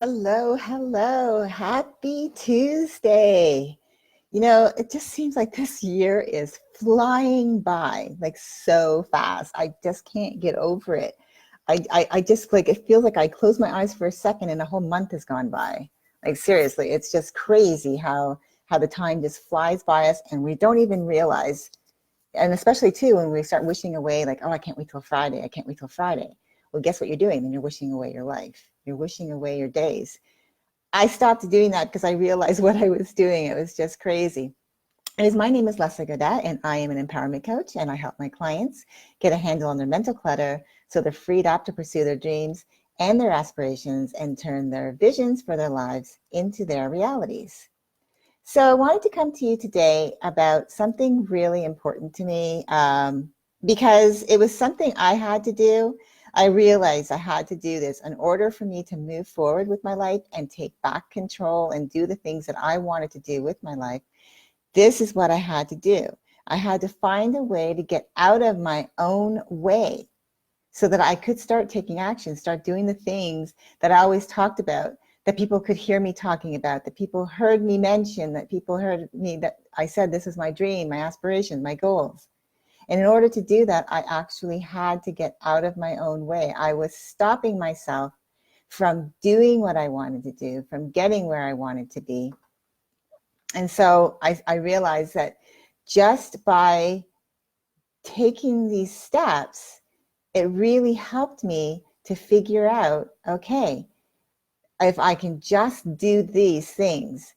Hello, hello. Happy Tuesday. It just seems like this year is flying by like so fast. I just can't get over it. I just like it feels like I close my eyes for a second and a whole month has gone by. Like seriously, it's just crazy how the time just flies by us and we don't even realize. And especially too when we start wishing away, like, oh, I can't wait till Friday. I can't wait till Friday. Well, guess what you're doing? Then you're wishing away your life. You're wishing away your days. I stopped doing that because I realized what I was doing. It was just crazy. Anyways, my name is Leslie Godet, and I am an empowerment coach, and I help my clients get a handle on their mental clutter so they're freed up to pursue their dreams and their aspirations and turn their visions for their lives into their realities. So I wanted to come to you today about something really important to me because it was something I had to do. I realized I had to do this in order for me to move forward with my life and take back control and do the things that I wanted to do with my life. This is what I had to do. I had to find a way to get out of my own way so that I could start taking action, start doing the things that I always talked about, that people could hear me talking about, that people heard me mention, that people heard me, that I said, this is my dream, my aspiration, my goals. And in order to do that, I actually had to get out of my own way. I was stopping myself from doing what I wanted to do, from getting where I wanted to be. And so I realized that just by taking these steps, it really helped me to figure out, okay, if I can just do these things,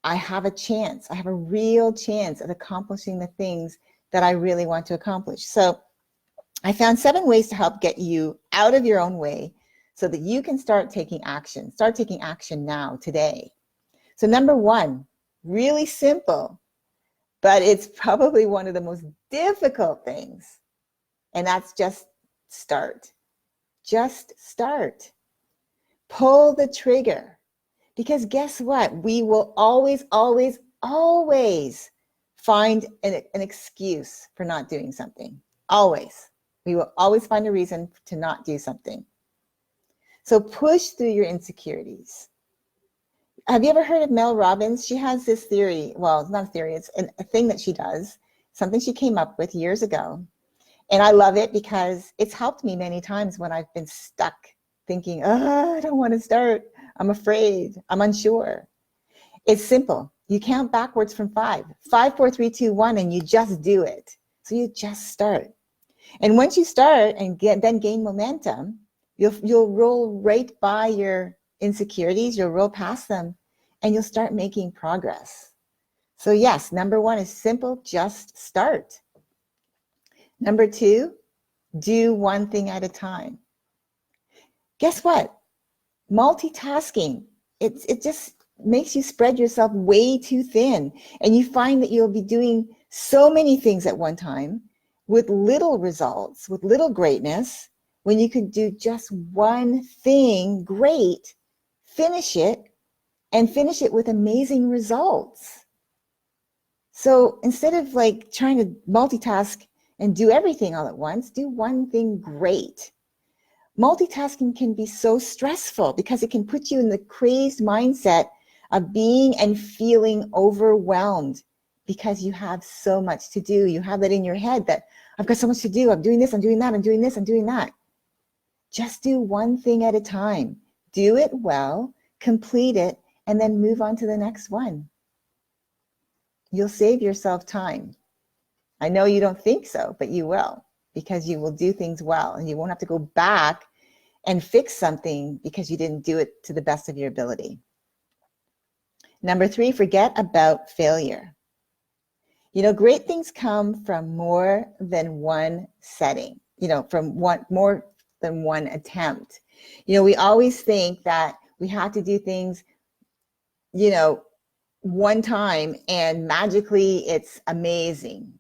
I have a chance. I have a real chance at accomplishing the things that I really want to accomplish. So I found 7 ways to help get you out of your own way so that you can start taking action. Start taking action now, today. So number 1, really simple, but it's probably one of the most difficult things. And that's just start. Just start. Pull the trigger. Because guess what? We will always, always, always find an excuse for not doing something. Always. We will always find a reason to not do something. So push through your insecurities. Have you ever heard of Mel Robbins? She has this theory. Well, it's not a theory. It's a thing that she does, something she came up with years ago. And I love it because it's helped me many times when I've been stuck thinking, oh, I don't want to start. I'm afraid. I'm unsure. It's simple. You count backwards from 5. 5, 4, 3, 2, 1, and you just do it. So you just start. And once you start and then gain momentum, you'll roll right by your insecurities. You'll roll past them, and you'll start making progress. So yes, number 1 is simple. Just start. Number 2, do one thing at a time. Guess what? Multitasking, it just makes you spread yourself way too thin. And you find that you'll be doing so many things at one time with little results, with little greatness, when you could do just one thing great, finish it, and finish it with amazing results. So instead of like trying to multitask and do everything all at once, do one thing great. Multitasking can be so stressful because it can put you in the crazed mindset of being and feeling overwhelmed because you have so much to do. You have that in your head that I've got so much to do. I'm doing this, I'm doing that, I'm doing this, I'm doing that. Just do one thing at a time. Do it well, complete it, and then move on to the next one. You'll save yourself time. I know you don't think so, but you will, because you will do things well and you won't have to go back and fix something because you didn't do it to the best of your ability. Number 3, forget about failure. Great things come from more than one setting, from more than one attempt. We always think that we have to do things, one time and magically it's amazing.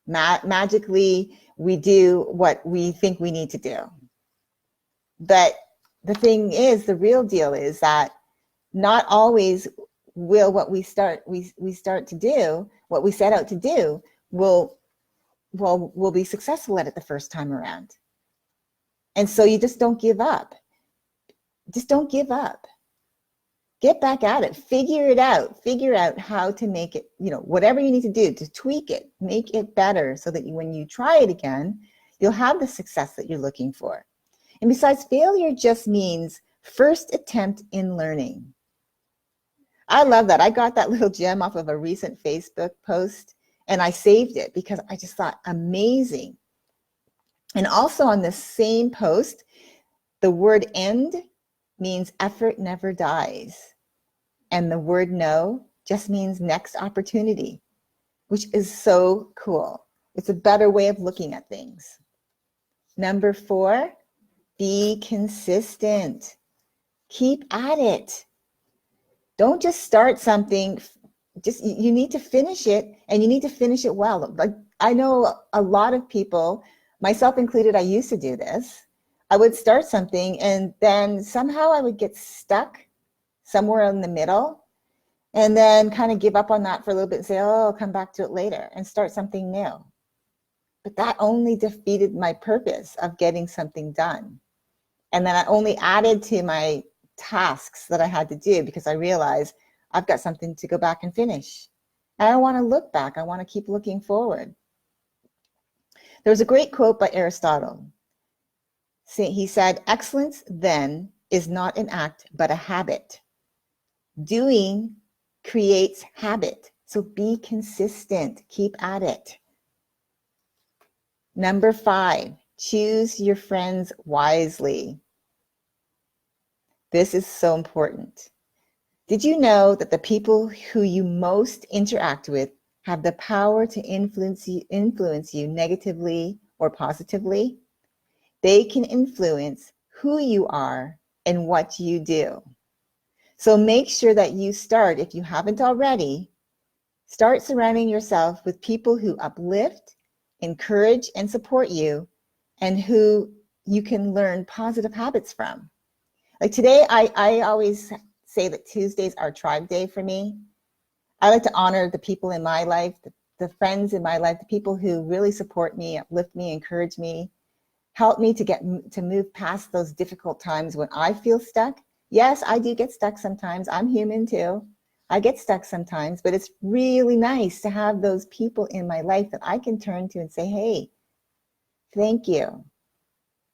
Magically we do what we think we need to do. But the thing is, the real deal is that not always will what we start to do, what we set out to do, will be successful at it the first time around. And so you just don't give up. Just don't give up. Get back at it. Figure it out. Figure out how to make it, whatever you need to do to tweak it, make it better so that when you try it again, you'll have the success that you're looking for. And besides, failure just means first attempt in learning. I love that. I got that little gem off of a recent Facebook post and I saved it because I just thought amazing. And also on the same post, the word end means effort never dies. And the word no just means next opportunity, which is so cool. It's a better way of looking at things. Number 4, be consistent. Keep at it. Don't just start something, you need to finish it, and you need to finish it well. Like, I know a lot of people, myself included, I used to do this. I would start something and then somehow I would get stuck somewhere in the middle and then kind of give up on that for a little bit and say, oh, I'll come back to it later and start something new. But that only defeated my purpose of getting something done. And then I only added to my tasks that I had to do because I realized I've got something to go back and finish. And I don't want to look back. I want to keep looking forward. There was a great quote by Aristotle. He said, excellence then is not an act, but a habit. Doing creates habit. So be consistent. Keep at it. Number 5, choose your friends wisely. This is so important. Did you know that the people who you most interact with have the power to influence you negatively or positively? They can influence who you are and what you do. So make sure that you start, if you haven't already, start surrounding yourself with people who uplift, encourage, and support you, and who you can learn positive habits from. Like today, I always say that Tuesdays are Tribe Day for me. I like to honor the people in my life, the friends in my life, the people who really support me, uplift me, encourage me, help me to move past those difficult times when I feel stuck. Yes, I do get stuck sometimes. I'm human too. I get stuck sometimes, but it's really nice to have those people in my life that I can turn to and say, hey, thank you.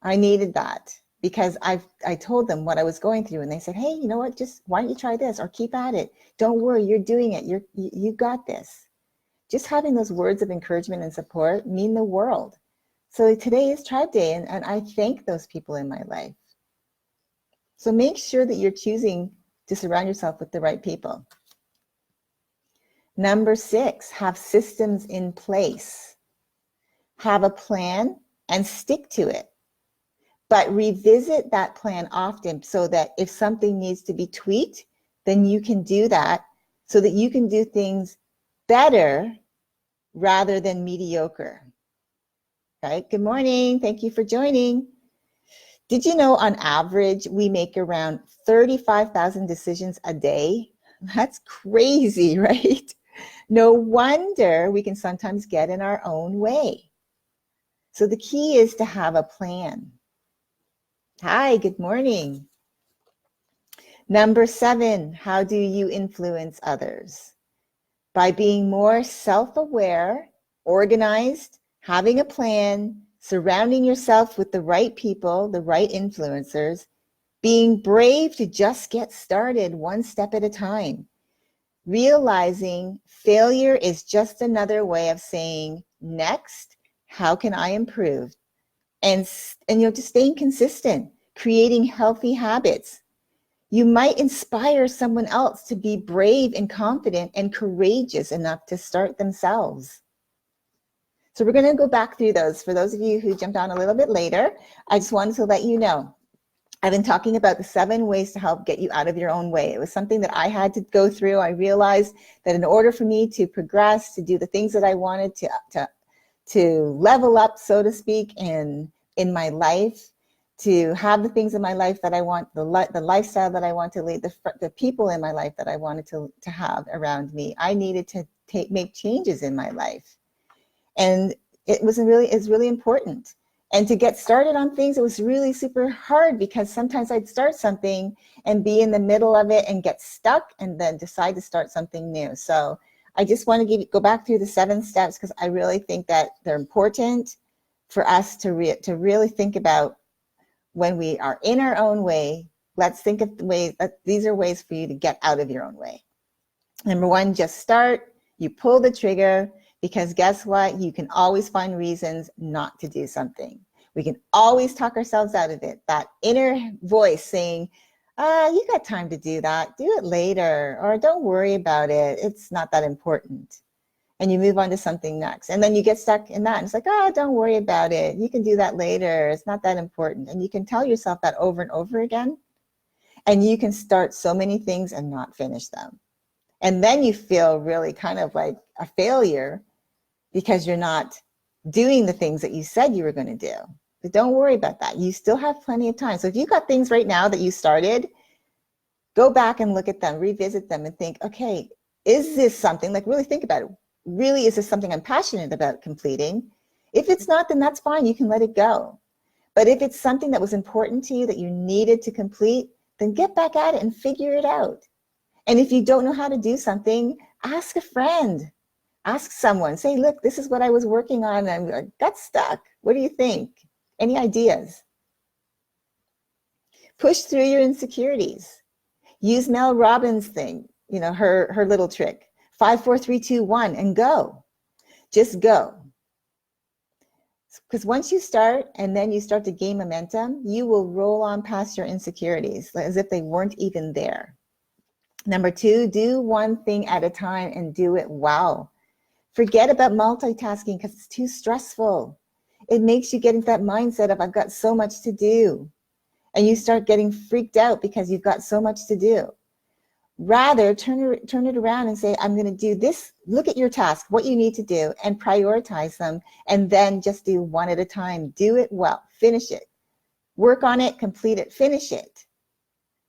I needed that. Because I told them what I was going through and they said, hey, you know what, just why don't you try this or keep at it. Don't worry, you're doing it. You got this. Just having those words of encouragement and support mean the world. So today is Tribe Day and I thank those people in my life. So make sure that you're choosing to surround yourself with the right people. Number 6, have systems in place. Have a plan and stick to it. But revisit that plan often so that if something needs to be tweaked, then you can do that so that you can do things better rather than mediocre. Right? Good morning. Thank you for joining. Did you know on average, we make around 35,000 decisions a day? That's crazy, right? No wonder we can sometimes get in our own way. So the key is to have a plan. Hi, good morning. Number 7, how do you influence others? By being more self-aware, organized, having a plan, surrounding yourself with the right people, the right influencers, being brave to just get started one step at a time, realizing failure is just another way of saying, next, how can I improve? And just staying consistent, creating healthy habits. You might inspire someone else to be brave and confident and courageous enough to start themselves. So we're going to go back through those. For those of you who jumped on a little bit later, I just wanted to let you know, I've been talking about the 7 ways to help get you out of your own way. It was something that I had to go through. I realized that in order for me to progress, to do the things that I wanted to level up, so to speak, in my life, to have the things in my life that I want, the lifestyle that I want to lead, the people in my life that I wanted to have around me, I needed to make changes in my life. And it's really important. And to get started on things, it was really super hard because sometimes I'd start something and be in the middle of it and get stuck and then decide to start something new. So I just want to go back through the 7 steps because I really think that they're important for us to really think about when we are in our own way. Let's think of the ways that these are ways for you to get out of your own way. Number 1, just start. You pull the trigger. Because guess what? You can always find reasons not to do something. We can always talk ourselves out of it. That inner voice saying, you got time to do that. Do it later. Or don't worry about it. It's not that important. And you move on to something next. And then you get stuck in that. And it's like, don't worry about it. You can do that later. It's not that important. And you can tell yourself that over and over again. And you can start so many things and not finish them. And then you feel really kind of like a failure because you're not doing the things that you said you were going to do. But don't worry about that. You still have plenty of time. So if you've got things right now that you started, go back and look at them, revisit them and think, okay, is this something, like really think about it. Really, is this something I'm passionate about completing? If it's not, then that's fine. You can let it go. But if it's something that was important to you that you needed to complete, then get back at it and figure it out. And if you don't know how to do something, ask a friend. Ask someone, say, look, this is what I was working on and I got stuck. What do you think? Any ideas? Push through your insecurities. Use Mel Robbins' thing, her little trick. 5, 4, 3, 2, 1, and go. Just go. Because once you start and then you start to gain momentum, you will roll on past your insecurities as if they weren't even there. Number 2, do one thing at a time and do it well. Forget about multitasking because it's too stressful. It makes you get into that mindset of I've got so much to do. And you start getting freaked out because you've got so much to do. Rather, turn it around and say, I'm going to do this. Look at your task, what you need to do, and prioritize them. And then just do one at a time. Do it well. Finish it. Work on it. Complete it. Finish it.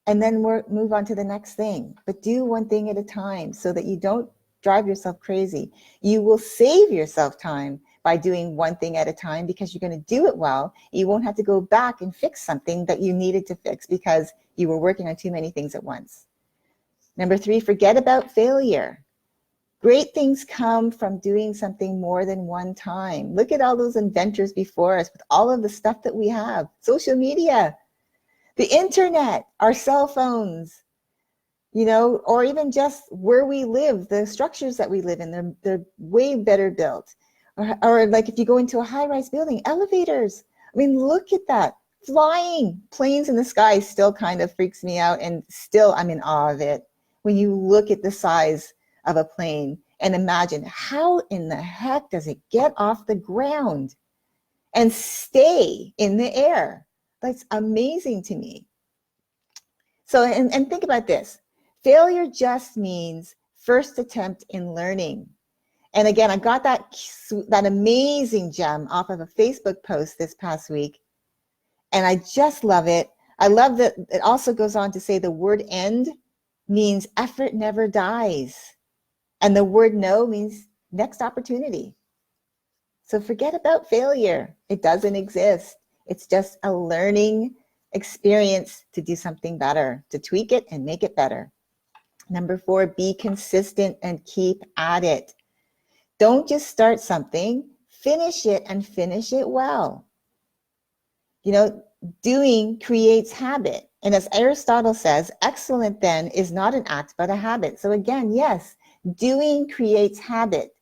And then move on to the next thing. But do one thing at a time so that you don't drive yourself crazy. You will save yourself time by doing one thing at a time because you're going to do it well. You won't have to go back and fix something that you needed to fix because you were working on too many things at once. Number 3, forget about failure. Great things come from doing something more than one time. Look at all those inventors before us with all of the stuff that we have. Social media, the internet, our cell phones, or even just where we live, the structures that we live in, they're way better built. Or like if you go into a high-rise building, elevators. I mean, look at that. Flying planes in the sky still kind of freaks me out, and still I'm in awe of it. When you look at the size of a plane and imagine how in the heck does it get off the ground and stay in the air? That's amazing to me. So, and think about this. Failure just means first attempt in learning. And again, I got that amazing gem off of a Facebook post this past week. And I just love it. I love that it also goes on to say the word end means effort never dies. And the word no means next opportunity. So forget about failure. It doesn't exist. It's just a learning experience to do something better, to tweak it and make it better. Number 4, be consistent and keep at it. Don't just start something, finish it and finish it well. Doing creates habit. And as Aristotle says, excellent then is not an act, but a habit. So again, yes, doing creates habit.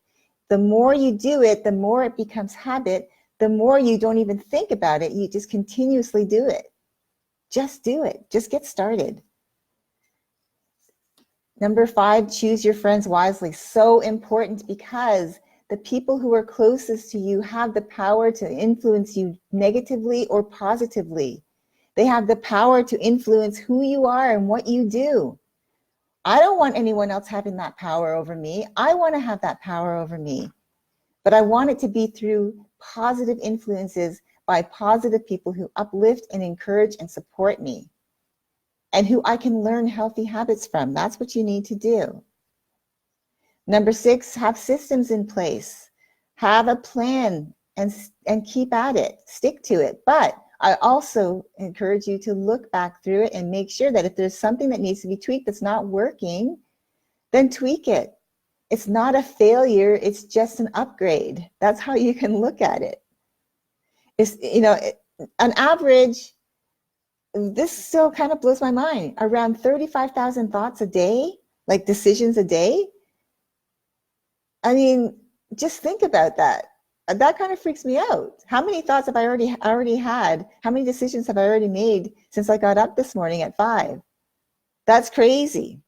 The more you do it, the more it becomes habit. The more you don't even think about it, you just continuously do it. Just do it. Just get started. Number 5, choose your friends wisely. So important because the people who are closest to you have the power to influence you negatively or positively. They have the power to influence who you are and what you do. I don't want anyone else having that power over me. I want to have that power over me. But I want it to be through positive influences by positive people who uplift and encourage and support me, and who I can learn healthy habits from. That's what you need to do. Number 6, have systems in place. Have a plan and keep at it, stick to it. But I also encourage you to look back through it and make sure that if there's something that needs to be tweaked that's not working, then tweak it. It's not a failure, it's just an upgrade. That's how you can look at it. It's, on average, this still kind of blows my mind, around 35,000 thoughts a day, like decisions a day. I mean, just think about that. That kind of freaks me out. How many thoughts have I already had? How many decisions have I already made since I got up this morning at 5? That's crazy.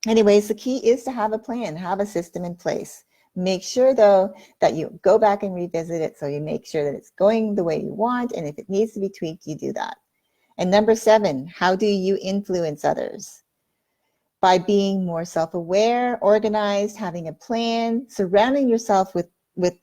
Anyways, the key is to have a plan, have a system in place. Make sure, though, that you go back and revisit it so you make sure that it's going the way you want, and if it needs to be tweaked, you do that. And number 7, how do you influence others? By being more self-aware, organized, having a plan, surrounding yourself with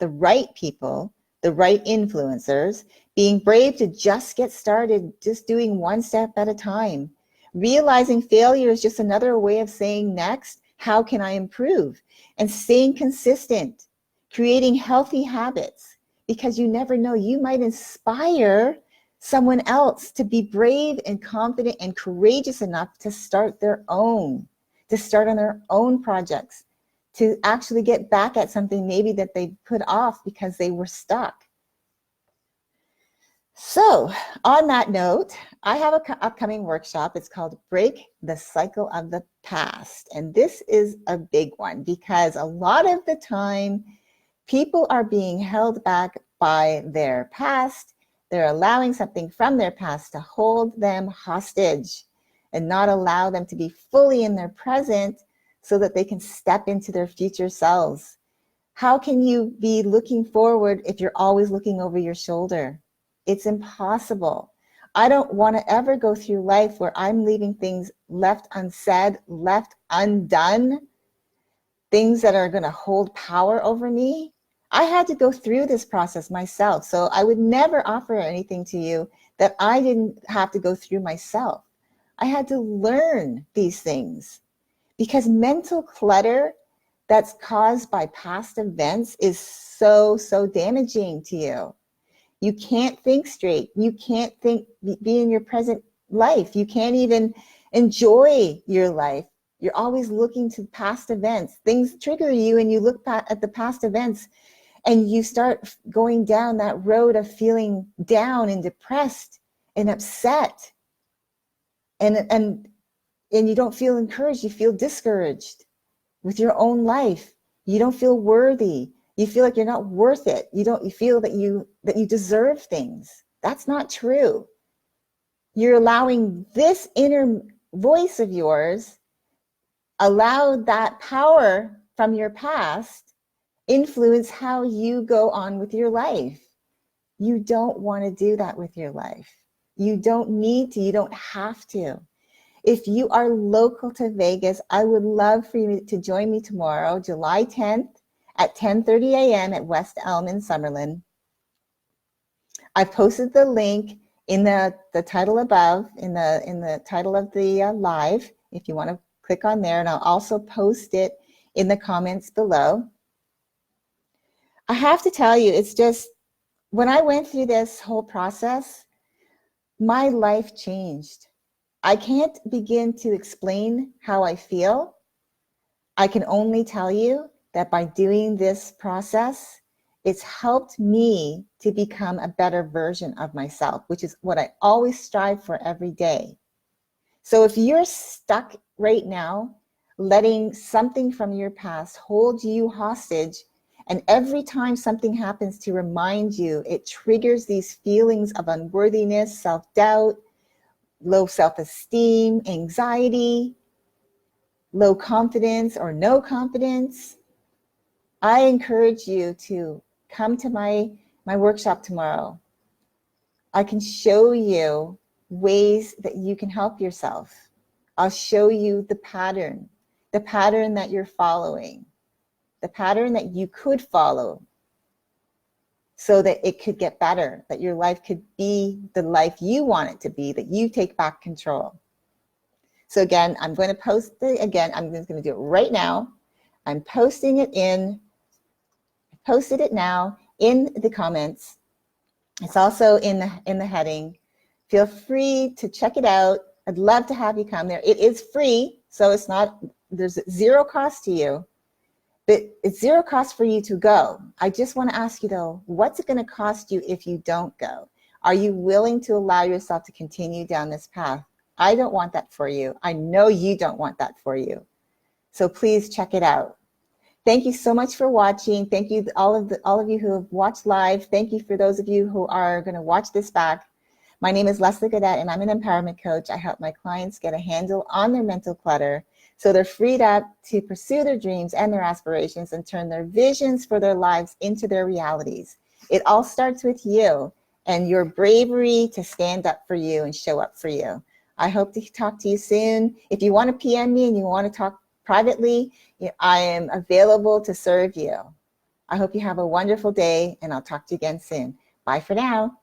the right people, the right influencers, being brave to just get started, just doing one step at a time. Realizing failure is just another way of saying next, how can I improve? And staying consistent, creating healthy habits, because you never know, you might inspire someone else to be brave and confident and courageous enough to start on their own projects, to actually get back at something maybe that they put off because they were stuck. So on that note, I have an upcoming workshop. It's called Break the Cycle of the Past. And this is a big one because a lot of the time people are being held back by their past. They're allowing something from their past to hold them hostage and not allow them to be fully in their present so that they can step into their future selves. How can you be looking forward if you're always looking over your shoulder? It's impossible. I don't want to ever go through life where I'm leaving things left unsaid, left undone, things that are going to hold power over me. I had to go through this process myself. So I would never offer anything to you that I didn't have to go through myself. I had to learn these things because mental clutter that's caused by past events is so damaging to you. You can't think straight. You can't be in your present life. You can't even enjoy your life. You're always looking to past events. Things trigger you and you look at the past events and you start going down that road of feeling down and depressed and upset. And you don't feel encouraged. You feel discouraged with your own life. You don't feel worthy. You feel like you're not worth it. You feel that you deserve things. That's not true. You're allowing this inner voice of yours, allow that power from your past influence how you go on with your life. You don't want to do that with your life. You don't need to. You don't have to. If you are local to Vegas, I would love for you to join me tomorrow, July 10th at 10:30 a.m. at West Elm in Summerlin. I've posted the link in the title above, in the title of the live, if you want to click on there, and I'll also post it in the comments below. I have to tell you, it's just, when I went through this whole process, my life changed. I can't begin to explain how I feel. I can only tell you that by doing this process, it's helped me to become a better version of myself, which is what I always strive for every day. So if you're stuck right now, letting something from your past hold you hostage, and every time something happens to remind you, it triggers these feelings of unworthiness, self-doubt, low self-esteem, anxiety, low confidence or no confidence, I encourage you to come to my workshop tomorrow. I can show you ways that you can help yourself. I'll show you the pattern that you're following, the pattern that you could follow so that it could get better, that your life could be the life you want it to be, that you take back control. So again, I'm going to post it again. I'm just going to do it right now. I'm posting it in. I posted it now, in the comments. It's also in the heading. Feel free to check it out. I'd love to have you come there. It is free, so it's not, there's zero cost to you, but it's zero cost for you to go. I just want to ask you though, what's it going to cost you if you don't go? Are you willing to allow yourself to continue down this path? I don't want that for you. I know you don't want that for you. So please check it out. Thank you so much for watching. Thank you all of you who have watched live. Thank you for those of you who are going to watch this back. My name is Leslie Gaudette, and I'm an empowerment coach. I help my clients get a handle on their mental clutter so they're freed up to pursue their dreams and their aspirations and turn their visions for their lives into their realities. It all starts with you and your bravery to stand up for you and show up for you. I hope to talk to you soon. If you want to PM me and you want to talk privately, I am available to serve you. I hope you have a wonderful day, and I'll talk to you again soon. Bye for now.